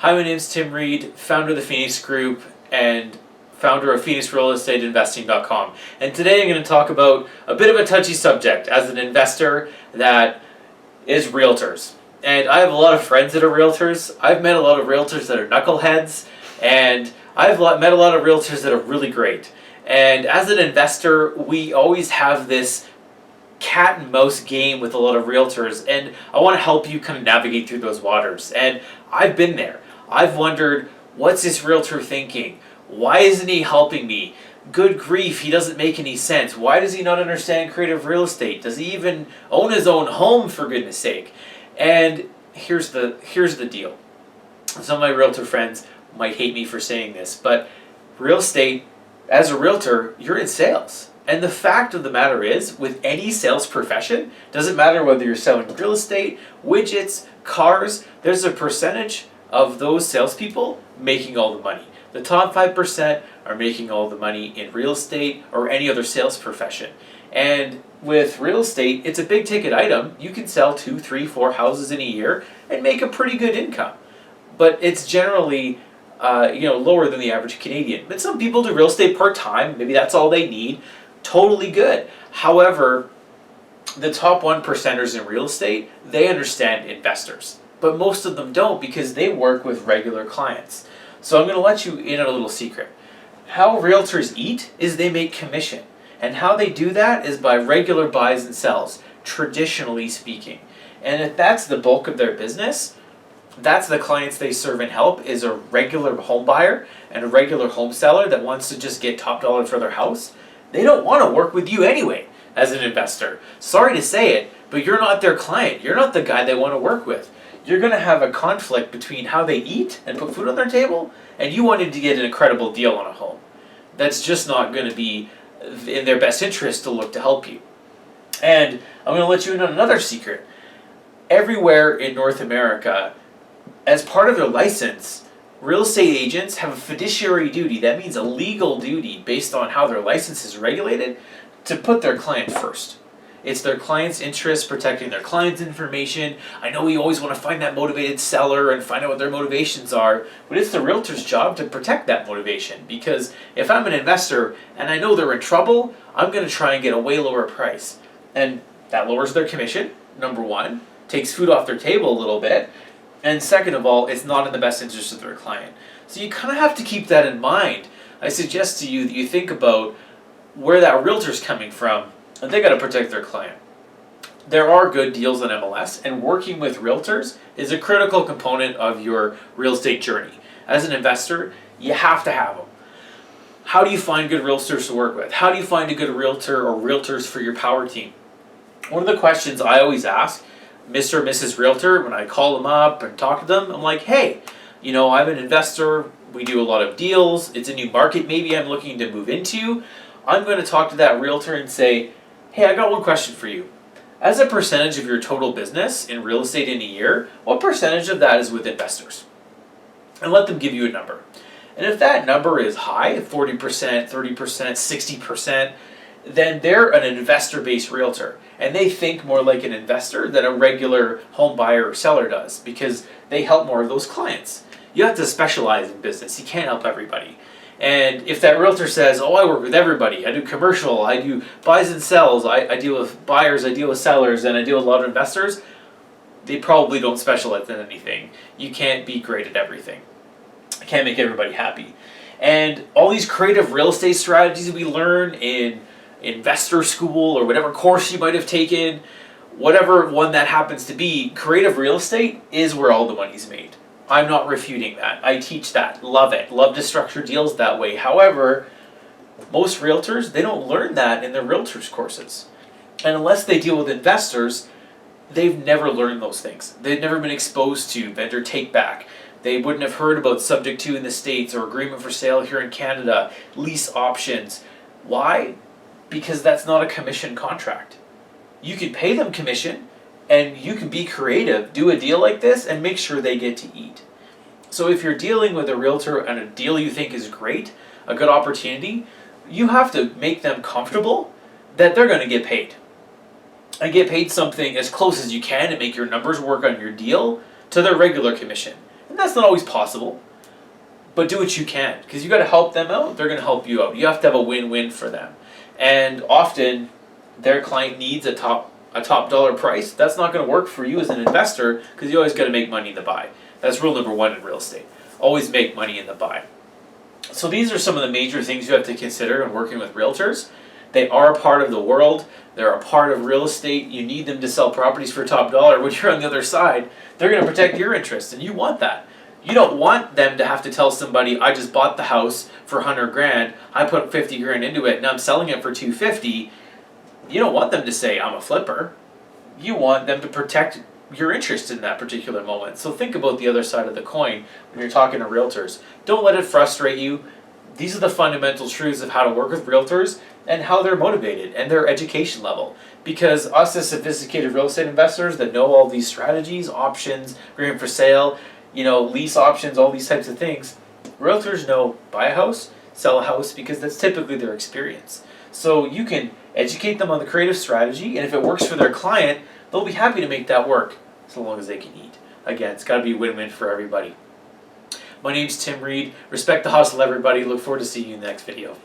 Hi, my name is Tim Reid, founder of the Phoenix Group and founder of PhoenixRealEstateInvesting.com. And today I'm going to talk about a bit of a touchy subject as an investor that is realtors. And I have a lot of friends that are realtors. I've met a lot of realtors that are knuckleheads, and I've met a lot of realtors that are really great. And as an investor, we always have this cat and mouse game with a lot of realtors, and I want to help you kind of navigate through those waters. And I've been there. I've wondered, what's this realtor thinking? Why isn't he helping me? Good grief, he doesn't make any sense. Why does he not understand creative real estate? Does he even own his own home, for goodness sake? And here's the deal. Some of my realtor friends might hate me for saying this, but real estate, as a realtor, you're in sales. And the fact of the matter is, with any sales profession, doesn't matter whether you're selling real estate, widgets, cars, there's a percentage of those salespeople making all the money. The top 5% are making all the money in real estate or any other sales profession. And with real estate, it's a big ticket item. You can sell 2, 3, 4 houses in a year and make a pretty good income. But it's generally lower than the average Canadian. But some people do real estate part-time. Maybe that's all they need. Totally good. However, the top 1%ers in real estate, they understand investors. But most of them don't, because they work with regular clients. So I'm going to let you in on a little secret. How realtors eat is they make commission. And how they do that is by regular buys and sells, traditionally speaking. And if that's the bulk of their business, that's the clients they serve and help, is a regular home buyer and a regular home seller that wants to just get top dollar for their house. They don't want to work with you anyway as an investor. Sorry to say it, but you're not their client. You're not the guy they want to work with. You're going to have a conflict between how they eat and put food on their table and you wanting to get an incredible deal on a home. That's just not going to be in their best interest to look to help you. And I'm going to let you in on another secret. Everywhere in North America, as part of their license, real estate agents have a fiduciary duty. That means a legal duty based on how their license is regulated to put their client first. It's their client's interest, protecting their client's information. I know we always want to find that motivated seller and find out what their motivations are, but it's the realtor's job to protect that motivation, because if I'm an investor and I know they're in trouble, I'm going to try and get a way lower price. And that lowers their commission, number one, takes food off their table a little bit, and second of all, it's not in the best interest of their client. So you kind of have to keep that in mind. I suggest to you that you think about where that realtor's coming from, and they got to protect their client. There are good deals on MLS, and working with realtors is a critical component of your real estate journey. As an investor, you have to have them. How do you find good realtors to work with? How do you find a good realtor or realtors for your power team? One of the questions I always ask Mr. or Mrs. Realtor when I call them up and talk to them, I'm like, hey, I'm an investor. We do a lot of deals. It's a new market maybe I'm looking to move into. I'm going to talk to that realtor and say, hey, I got one question for you. As a percentage of your total business in real estate in a year, what percentage of that is with investors? And let them give you a number. And if that number is high, 40%, 30%, 60%, then they're an investor-based realtor. And they think more like an investor than a regular home buyer or seller does, because they help more of those clients. You have to specialize in business. You can't help everybody. And if that realtor says, oh, I work with everybody, I do commercial, I do buys and sells, I deal with buyers, I deal with sellers, and I deal with a lot of investors, they probably don't specialize in anything. You can't be great at everything. You can't make everybody happy. And all these creative real estate strategies we learn in investor school or whatever course you might have taken, whatever one that happens to be, creative real estate is where all the money's made. I'm not refuting that. I teach that. Love it. Love to structure deals that way. However, most realtors, they don't learn that in their realtors courses. And unless they deal with investors, they've never learned those things. They've never been exposed to vendor take-back. They wouldn't have heard about subject to in the States or agreement for sale here in Canada, lease options. Why? Because that's not a commission contract. You can pay them commission, and you can be creative, do a deal like this, and make sure they get to eat. So if you're dealing with a realtor and a deal you think is great, a good opportunity, you have to make them comfortable that they're going to get paid. And get paid something as close as you can to make your numbers work on your deal to their regular commission. And that's not always possible, but do what you can, because you got to help them out. They're going to help you out. You have to have a win-win for them. And often their client needs a top dollar price. That's not going to work for you as an investor, because you always got to make money in the buy. That's rule number one in real estate. Always make money in the buy. So these are some of the major things you have to consider in working with realtors. They are a part of the world. They're a part of real estate. You need them to sell properties for top dollar. When you're on the other side, they're going to protect your interests, and you want that. You don't want them to have to tell somebody, I just bought the house for 100 grand, I put 50 grand into it, and I'm selling it for 250. You don't want them to say, I'm a flipper. You want them to protect your interest in that particular moment. So think about the other side of the coin when you're talking to realtors. Don't let it frustrate you. These are the fundamental truths of how to work with realtors and how they're motivated and their education level. Because us as sophisticated real estate investors that know all these strategies, options, agreement for sale, lease options, all these types of things, realtors know buy a house, sell a house, because that's typically their experience. So you can educate them on the creative strategy, and if it works for their client, they'll be happy to make that work so long as they can eat. Again, it's got to be win-win for everybody. My name's Tim Reid. Respect the hustle, everybody. Look forward to seeing you in the next video.